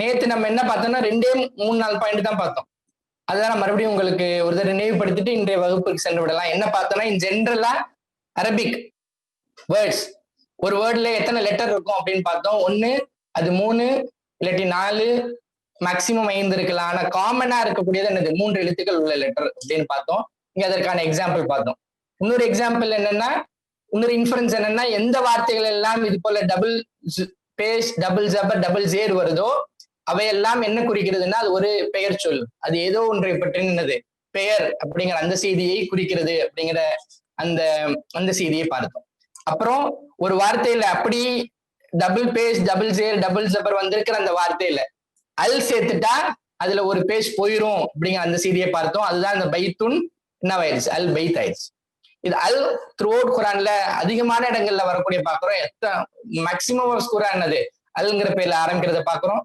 நேத்து நம்ம என்ன பார்த்தோம்னா 2-3-4 பாயிண்ட் தான் பார்த்தோம். அதுதான் நான் மறுபடியும் உங்களுக்கு ஒரு தடவை நினைவுபடுத்திட்டு இன்றைய வகுப்புக்கு சென்று விடலாம். என்ன பார்த்தோம்னா இன் ஜென்ரலா அரபிக் வேர்ட்ஸ் ஒரு வேர்ட்ல எத்தனை லெட்டர் இருக்கும் அப்படின்னு பார்த்தோம். 1 அது 3 இல்லாட்டி 4 மேக்சிமம் 5 இருக்கலாம். ஆனா காமனா இருக்கக்கூடியது என்னது 3 எழுத்துக்கள் உள்ள லெட்டர் அப்படின்னு பார்த்தோம். இங்க அதற்கான எக்ஸாம்பிள் பார்த்தோம். இன்னொரு எக்ஸாம்பிள் என்னன்னா, இன்னொரு இன்ஃபரன்ஸ் என்னன்னா, எந்த வார்த்தைகள் எல்லாம் இது போல டபுள் பேஸ், டபுள் ஜபர், டபுள் ஜேர் வருதோ அவையெல்லாம் என்ன குறிக்கிறதுன்னா அது ஒரு பெயர் சொல். அது ஏதோ ஒன்றை பற்றினது பெயர் அப்படிங்கிற அந்த செய்தியை குறிக்கிறது அப்படிங்கிற அந்த அந்த செய்தியை பார்த்தோம். அப்புறம் ஒரு வார்த்தையில அப்படி டபுள் பேஸ், டபுள் ஜேர், டபுள் ஜபர் வந்திருக்கிற அந்த வார்த்தையில அல் சேர்த்துட்டா அதுல ஒரு பேஜ் போயிரும் அப்படிங்கிற அந்த செய்தியை பார்த்தோம். அதுதான் அந்த பைத்துன் என்னவாயிருச்சு, அல் பைத் ஆயிடுச்சு. இது அல் த்ரூ அவுட் குரான்ல அதிகமான இடங்கள்ல வரக்கூடிய பாக்குறோம். மேக்சிமம் குரான் என்னது அல்ங்கிற பேர்ல ஆரம்பிக்கிறத பாக்குறோம்.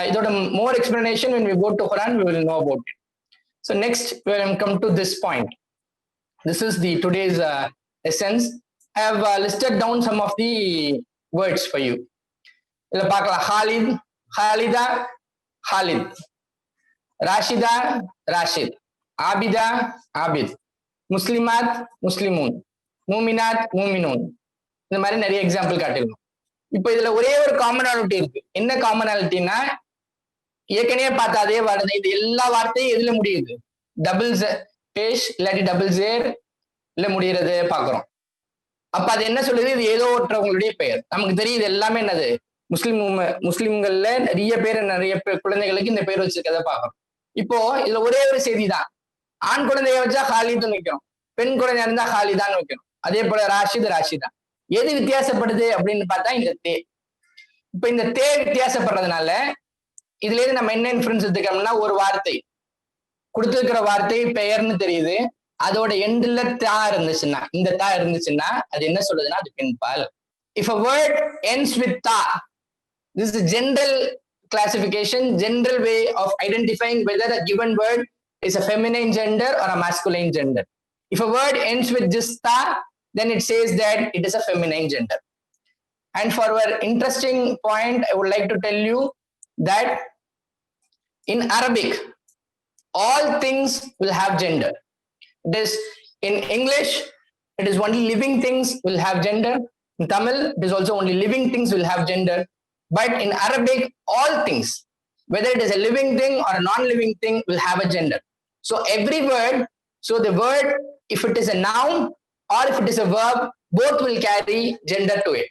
இதோட more explanation when we go to Quran we will know about it. So next we will come to this point. This is the today's essence. I have listed down some of the words for you. இதுல பார்க்கலாம். Khalid, Khalida, Khalid. Rashida, Rashid. Abida, Abid. Muslimat, Muslimun. Muminat, Muminun. இந்த மாதிரி நிறைய example காட்டிருக்கோம். இப்ப இதுல ஒரே ஒரு commonality இருக்கு. என்ன காமனாலிட்டின்னா, ஏற்கனவே பார்த்தா அதே வார்த்தை, இது எல்லா வார்த்தையும் எதுல முடியுது, டபுள் பேஷ் இல்லாட்டி டபுள் ஜேர் இல்ல முடியறது பாக்குறோம். அப்ப அது என்ன சொல்லுது, இது ஏதோ ஒருத்தவங்களுடைய பெயர். நமக்கு தெரியுது எல்லாமே என்னது முஸ்லிம்கள்ல நிறைய குழந்தைகளுக்கு இந்த பேர் வச்சிருக்கத பாக்குறோம். இப்போ இதுல ஒரே ஒரு செய்தி தான். ஆண் குழந்தைய வச்சா ஹாலிதுன்னு வைக்கணும், பெண் குழந்தையா இருந்தா ஹாலிதான்னு வைக்கணும். அதே போல ராஷித், ராஷிதா. எது வித்தியாசப்படுது அப்படின்னு பார்த்தா இந்த தே. இப்ப இந்த தே வித்தியாசப்படுறதுனால இதுல இருந்து நம்ம என்ன இன்ஃபரன்ஸ் எடுத்துக்கோம்னா, ஒரு வார்த்தை கொடுத்திருக்கிற வார்த்தை பெயர்னு தெரியுது, அதோட எண்ட்ல தா இருந்துச்சுன்னா, இந்த தா இருந்துச்சுன்னா அது என்ன சொல்லுதுன்னா அது பெண்பால். If a word ends with ta, this is a general classification, general way of identifying whether a given word is a feminine gender or a masculine gender. If a word ends with just ta, then it says that it is a feminine gender. And for our interesting point, I would like to tell you that in Arabic, all things will have gender. It is in English, it is only living things will have gender. In Tamil, it is also only living things will have gender. But in Arabic, all things, whether it is a living thing or a non-living thing, will have a gender. So every word, so the word, if it is a noun or if it is a verb, both will carry gender to it.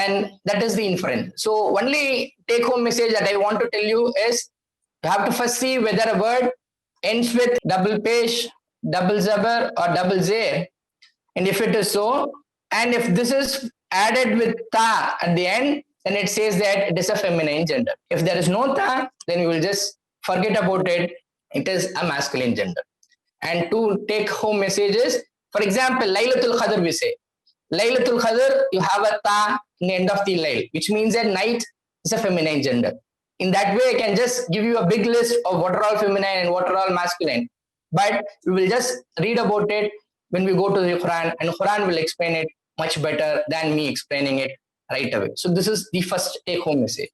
And that is the inference. So only take home message that I want to tell you is, you have to first see whether a word ends with double pesh, double zabar or double zay. And if it is so, and if this is added with ta at the end, then it says that it is a feminine gender. If there is no ta, then you will just forget about it. It is a masculine gender. And to take home messages, for example, Laylatul Qadr we say. Laylatul Qadr, you have a ta in the end of the layl, which means that night is a feminine gender. In that way, I can just give you a big list of what are all feminine and what are all masculine. But we will just read about it when we go to the Quran, and Quran will explain it much better than me explaining it right away. So this is the first take home message.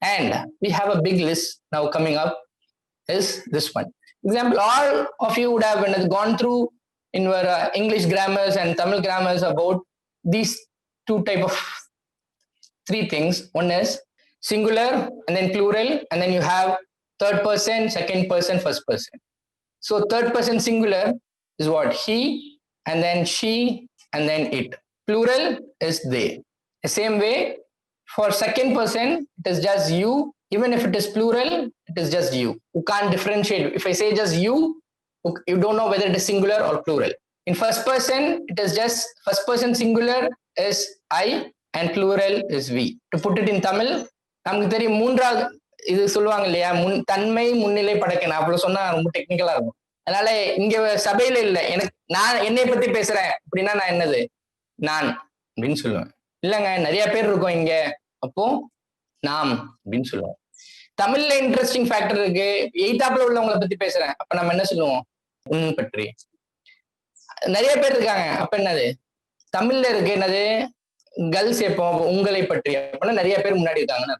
And we have a big list now coming up is this one. Example, all of you would have gone through in your English grammars and Tamil grammars about these two type of three things. One is singular and then plural, and then you have third person, second person, first person. So third person singular is what? He, and then she, and then it. Plural is they. The same way, for second person, it is just you. Even if it is plural, it is just you. You can't differentiate. If I say just you don't know whether it is singular or plural. In first person, it is just first person singular is I and plural is we. To put it in Tamil, நமக்கு தெரியும் மூன்றாவது இது சொல்லுவாங்க இல்லையா, தன்மை முன்னிலை படைக்கணும், அவ்வளவு சொன்னா ரொம்ப டெக்னிக்கலா இருக்கும். அதனால இங்க சபையில இல்ல, எனக்கு நான் என்னை பத்தி பேசுறேன் அப்படின்னா நான் என்னது நான் அப்படின்னு சொல்லுவேன். இல்லைங்க நிறைய பேர் இருக்கோம் இங்க, அப்போ நாம் அப்படின்னு சொல்லுவோம். தமிழ்ல இன்ட்ரெஸ்டிங் ஃபேக்டர் இருக்கு. எய்தாப்புல உள்ளவங்களை பத்தி பேசுறேன், அப்ப நம்ம என்ன சொல்லுவோம்? உன் பற்றி. நிறைய பேர் இருக்காங்க, அப்ப என்னது தமிழ்ல இருக்கு என்னது கல் சேர்ப்போம், உங்களை பற்றி. அப்படின்னா நிறைய பேர் முன்னாடி இருக்காங்கன்னு.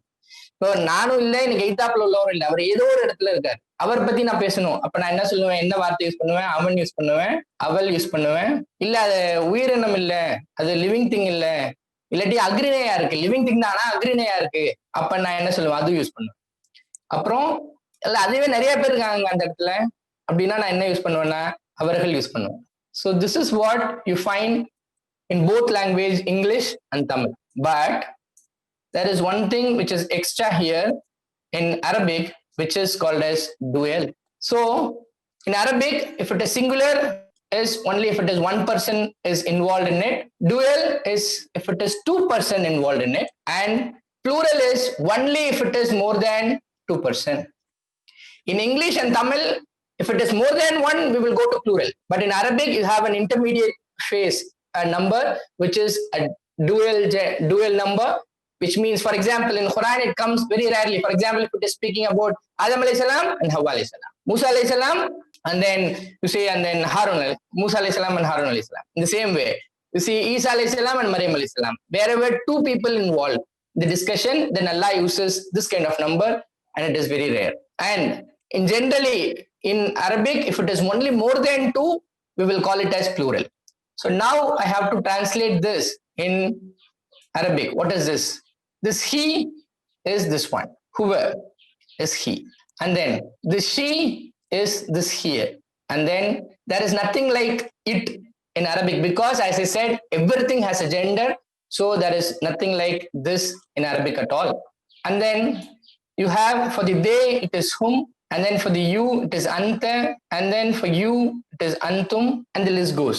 இப்போ நானும் இல்லை, எனக்கு எய்தாப்புல உள்ளவரும் இல்லை, அவர் ஏதோ ஒரு இடத்துல இருக்காரு, அவர் பத்தி நான் பேசணும். அப்ப நான் என்ன சொல்லுவேன், என்ன வார்த்தை யூஸ் பண்ணுவேன்? அவன் யூஸ் பண்ணுவேன், அவள் யூஸ் பண்ணுவேன். இல்ல அது உயிரினம் இல்ல, அது லிவிங் திங் இல்ல, இல்லாட்டி அக்ரிணையா இருக்கு, லிவிங் திங் தானா அக்ரிணையா இருக்கு, அப்ப நான் என்ன சொல்லுவேன், அது யூஸ் பண்ணுவேன். அப்புறம் இல்ல அதுவே நிறைய பேர் இருக்காங்க அந்த இடத்துல, அப்படின்னா நான் என்ன யூஸ் பண்ணுவேன்னா அவர்கள் யூஸ் பண்ணுவேன். So this is what you find in both language, English and Tamil. But there is one thing which is extra here in Arabic, which is called as dual. So in Arabic, if it is singular, is only if it is one person is involved in it. Dual is if it is two person involved in it, and plural is only if it is more than 2%. In English and Tamil, if it is more than one, we will go to plural. But in Arabic, you have an intermediate phase, a number which is a dual number, which means, for example, in Quran, it comes very rarely. For example, if it is speaking about Adam alayhi salam and Hawa alayhi salam, Musa alayhi salam, and then you say, and then Harun, Musa alayhi salam and Harun alayhi salam. In the same way, you see Isa alayhi salam and Maryam alayhi salam. Wherever two people involved in the discussion, then Allah uses this kind of number, and it is very rare. And in generally, in Arabic, if it is only more than two, we will call it as plural. So now I have to translate this in Arabic. What is this? This he is this one. Huwa is he. And then this she is this here. And then there is nothing like it in Arabic, because as I said, everything has a gender. So there is nothing like this in Arabic at all. And then you have for the they, it is whom. And then for the you, it is anta. And then for you, it is antum. And the list goes.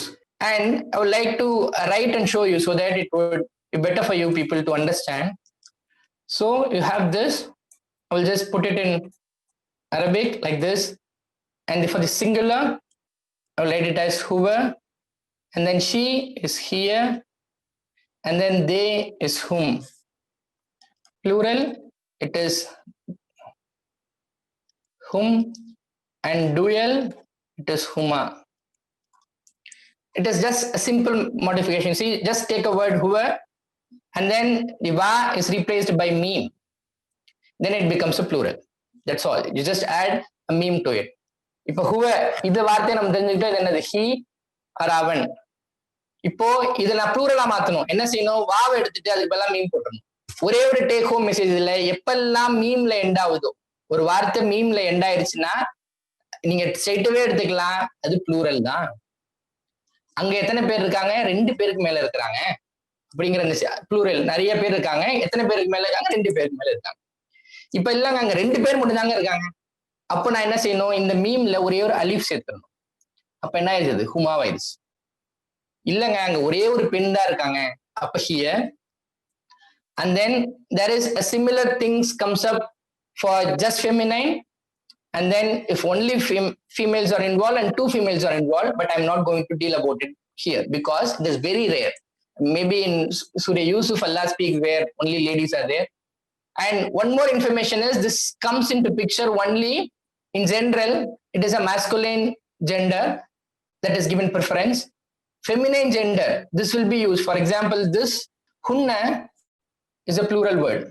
And I would like to write and show you so that it would be better for you people to understand. So you have this. I will just put it in Arabic like this. And for the singular, I will write it as huwa. And then she is here. And then they is whom. Plural, it is whom, and dual, it is huma. It is just a simple modification. See, just take a word huwa, and then the va is replaced by meme. Then it becomes a plural. That's all. You just add a meme to it. இப்போ huwa இந்த வார்த்தையை நம்ம தெரிஞ்சுக்கிட்டோம், இது என்னது, he or avan. இப்போ இதை நான் ப்ளூரலா மாத்தணும், என்ன செய்யணும், வாவை எடுத்துட்டு அதுக்கு பதிலா மீம் போட்டணும். ஒரே ஒரு டேக் ஹோம் மெசேஜ் இல்ல, எப்பெல்லாம் மீம்ல எண்ட் ஆகுதோ, ஒரு வார்த்தை மீம்ல எண்ட் ஆயிடுச்சுன்னா நீங்க ஸ்ட்ரைட்டாவே எடுத்துக்கலாம், அது ப்ளூரல் தான். அங்க எத்தனை பேர் இருக்காங்க, 2 பேருக்கு மேல இருக்கிறாங்க அப்படிங்கிற அந்த ப்ளூரல். நிறைய பேர் இருக்காங்க, எத்தனை பேருக்கு மேல இருக்காங்க, 2 பேருக்கு மேல இருக்காங்க. இப்ப இல்லங்க, அங்க 2 பேர் மட்டும் தாங்க இருக்காங்க. அப்ப நான் என்ன செய்யணும், இந்த மீம்ல ஒரே ஒரு அலிஃப் சேர்த்துடணும். அப்ப என்ன ஆயிடுது, ஹுமாவாயிடுச்சு. இல்லங்க, அங்க ஒரே ஒரு பெண் தான் இருக்காங்க, அப்ப here. And then there is a similar things comes up for just feminine. And then if only females are involved and 2 females are involved, but I'm not going to deal about it here because it is very rare. Maybe in Surah Yusuf, Allah speaks where only ladies are there. And one more information is this comes into picture only in general. It is a masculine gender that is given preference. Feminine gender, this will be used. For example, this hunna is a plural word,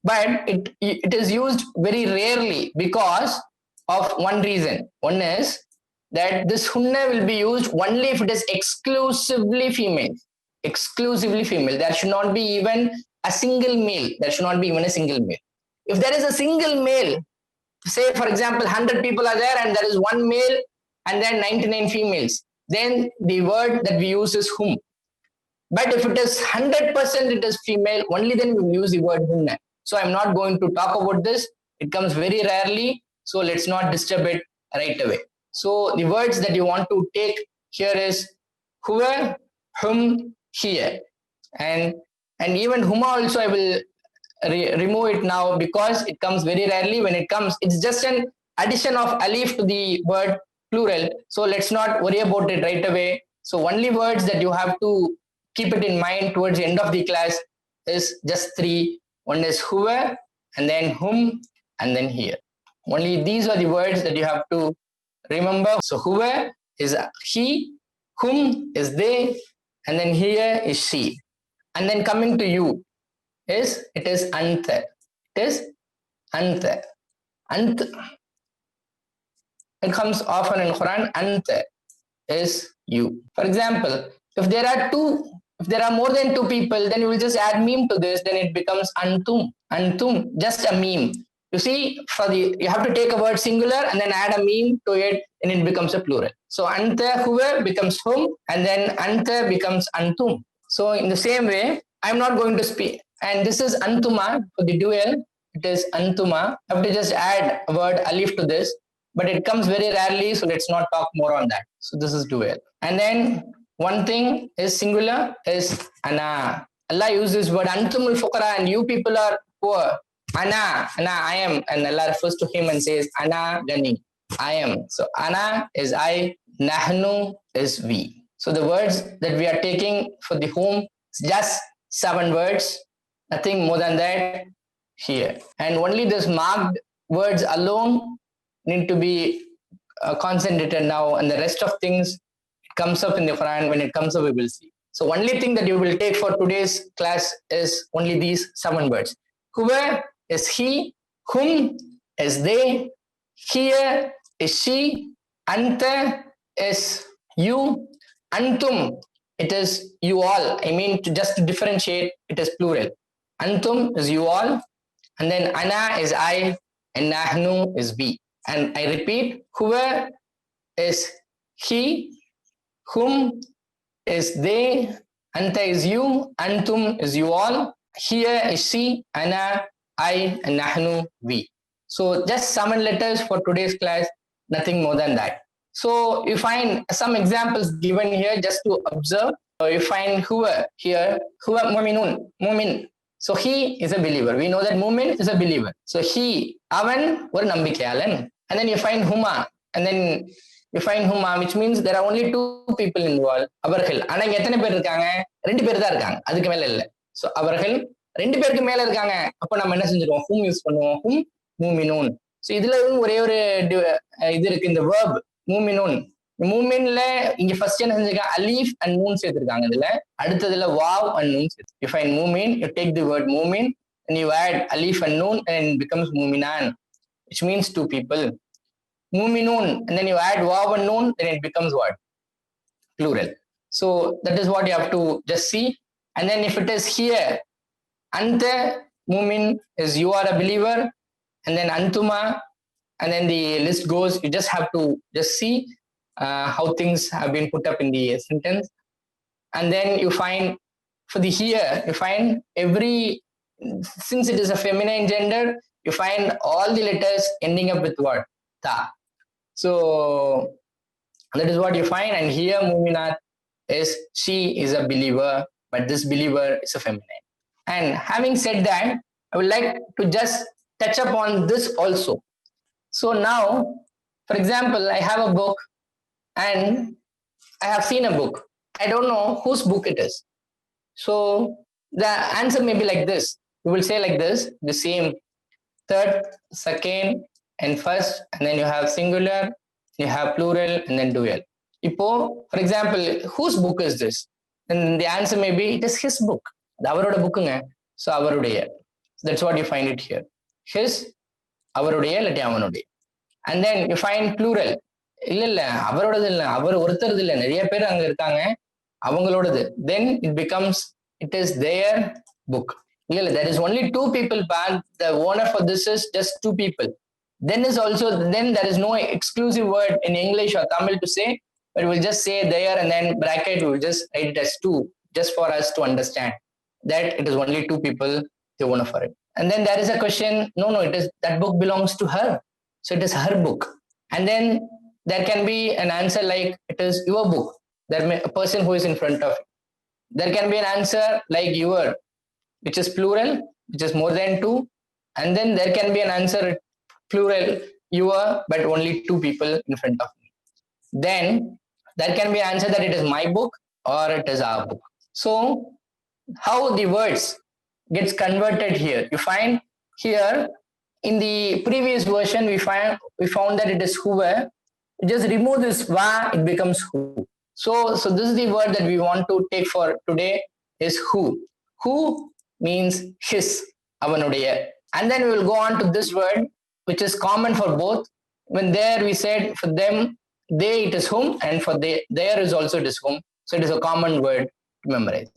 but it is used very rarely because of one reason. One is that this hunna will be used only if it is exclusively female. Exclusively female. There should not be even a single male. There should not be even a single male. If there is a single male, say for example 100 people are there and there is one male and then 99 females, then the word that we use is hum. But if it is 100% it is female, only then we will use the word hunna. So I'm not going to talk about this. It comes very rarely. So let's not disturb it right away. So the words that you want to take here is huwa, hum, here. And even huma also I will remove it now because it comes very rarely. When it comes, it's just an addition of alif to the word plural. So let's not worry about it right away. So only words that you have to keep it in mind towards the end of the class is just 3. One is huwa, and then hum, and then here. Only these are the words that you have to remember. So huwa is he, hum is they, and then here is she. And then coming to you, it is anta. It is anta. Ant. It comes often in Quran. Anta is you. For example, if there are more than two people, then you will just add meme to this, then it becomes antum. Antum, just a meme. You see, you have to take a word singular and then add a meme to it, and it becomes a plural. So anta huwa becomes hum, and then anta becomes antum. So in the same way, I'm not going to speak. And this is antuma for the dual. It is antuma. I have to just add a word alif to this, but it comes very rarely, so let's not talk more on that. So this is dual. And then one thing is singular is ana. Allah uses word antumul fuqara, and you people are poor. Ana, I am, and Allah refers to him and says ana gani, I am. So ana is I, nahnu is we. So the words that we are taking for the whom is just 7 words, nothing more than that here. And only this marked words alone need to be concentrated now, and the rest of things comes up in the Quran. When it comes up, we will see. So only thing that you will take for today's class is only these 7 words. Huwa is he, whom is they, here is she, anta is you, antum, it is you all. I mean, just to differentiate, it is plural. Antum is you all, and then ana is I, and nahnu is we. And I repeat, huwa is he, whom is they, anta is you, antum is you all, here is she, ana, I, and nahnu, we. So just 7 letters for today's class, nothing more than that. So you find some examples given here just to observe. So you find huwa here, huwa mu'minun, mu'min. So he is a believer. We know that mu'min is a believer. So he, avan, or nambikyalan. And then you find huma, and then you find huma, which means there are only 2 people involved. Avargal. ஆனா இங்க எத்தனை பேர் இருக்காங்க? 2 பேர் தான் இருக்காங்க. அதுக்கு மேல இல்ல. So அவர்கள் 2 பேருக்கு மேல இருக்காங்க. அப்ப நம்ம என்ன செஞ்சிருவோம்? whom யூஸ் பண்ணுவோம். whom mu'minun. So இதுல ஒரே ஒரு இது இருக்கு, இந்த verb mu'minun. மூமின்ல இங்க ஃபர்ஸ்ட் என்ன செஞ்சிருக்காங்க? அலீஃப் அண்ட் நூன் சேர்த்திருக்காங்க. இதுல அடுத்ததுல வாவ் அண்ட் நூன் சேர்த்து. You find mu'min, you take the word mu'min and you add alif and noon and it becomes mu'minan, which means 2 people. Mu'minun, and then you add waw and noon, then it becomes what? Plural. So that is what you have to just see. And then if it is here, anta mu'min is you are a believer, and then antuma, and then the list goes. You just have to just see how things have been put up in the sentence. And then you find for the here, you find every, since it is a feminine gender, you find all the letters ending up with what? Ta. So that is what you find. And here mu'minat is she is a believer, but this believer is a feminine. And having said that, I would like to just touch upon this also. So now, for example, I have a book and I have seen a book. I don't know whose book it is. So the answer may be like this. You will say like this, the same third, second, and first, and then you have singular, you have plural, and then dual. Ipo, for example, whose book is this? And the answer may be, it is his book. Avaroda bookunga. So avarudeya. That's what you find it here. His, avarudeya, illati avanudeya. And then you find plural. இல்ல அவரோடது இல்ல, அவர் ஒருத்தரது இல்ல, நிறைய பேர் அங்க இருக்காங்க, அவங்களோடது. Then it becomes, it is their book. இல்ல, there is only 2 people, but the owner for this is just 2 people. Then is also, then there is no exclusive word in English or Tamil to say, but we'll just say there and then bracket, we'll just write it as 2, just for us to understand that it is only 2 people, the owner for it. And then there is a question, no, it is, that book belongs to her. So it is her book. And then there can be an answer like, it is your book. There may a person who is in front of you. There can be an answer like your, which is plural, which is more than 2. And then there can be an answer plural, your, but only 2 people in front of me. Then there can be an answer that it is my book or it is our book. So how the words gets converted here? You find here in the previous version, we found that it is huwa. Just remove this va, it becomes who. So this is the word that we want to take for today is who. Who means his, avanudeya. And then we will go on to this word, which is common for both. When there we said for them, they it is whom, and for they there is also it is whom. So it is a common word to memorize.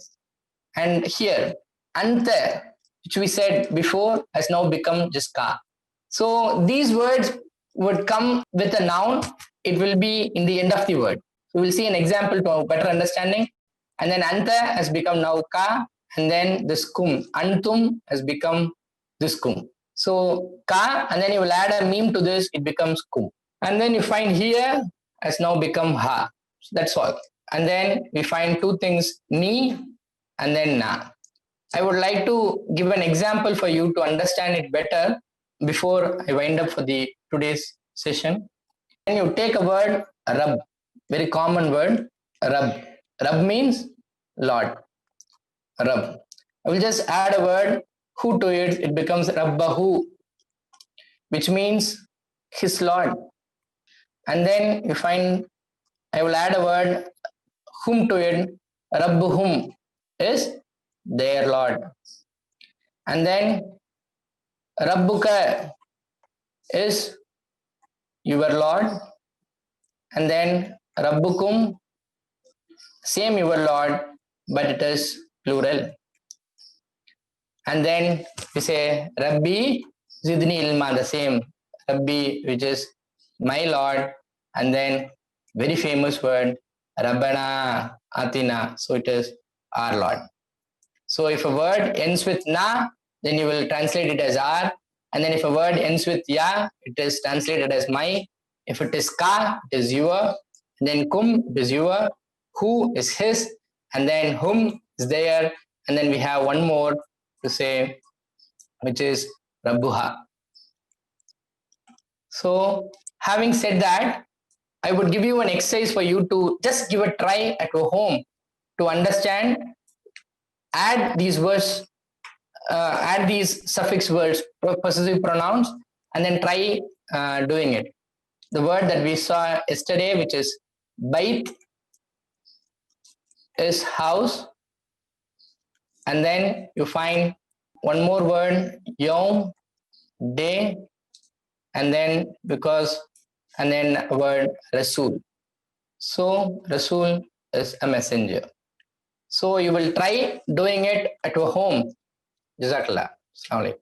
And here, anta, which we said before, has now become just ka. So these words would come with a noun. It will be in the end of the word. So we'll see an example to better understanding. And then anta has become now ka, and then this kum, antum has become this kum. So ka, and then you will add a meme to this, it becomes kum. And then you find here has now become ha. So that's all. And then we find two things, ni and then na. I would like to give an example for you to understand it better before I wind up for the today's session. When you take a word, Rab, very common word, Rab. Rab means Lord. Rab. I will just add a word, who to it, it becomes Rabbahu, which means his Lord. And then you find, I will add a word, whom to it, Rabbuhum is their Lord. And then Rabbuka is your Lord. And then Rabbukum, same your Lord, but it is plural. And then we say Rabbi Zidni Ilma, the same Rabbi, which is my Lord. And then very famous word, Rabbana Atina. So it is our Lord. So if a word ends with na, then you will translate it as our. And then if a word ends with ya, it is translated as my. If it is ka, it is your. And then kum, it is your. Who is his. And then whom is there. And then we have one more to say, which is Rabbuha. So having said that, I would give you an exercise for you to just give a try at your home to understand, add these words, add these suffix words, possessive pronouns, and then try doing it. The word that we saw yesterday, which is bait, is house. And then you find one more word, yom, day, and then and then a word Rasul. So Rasul is a messenger. So you will try doing it at your home. Jazakallah. Assalamu alaikum.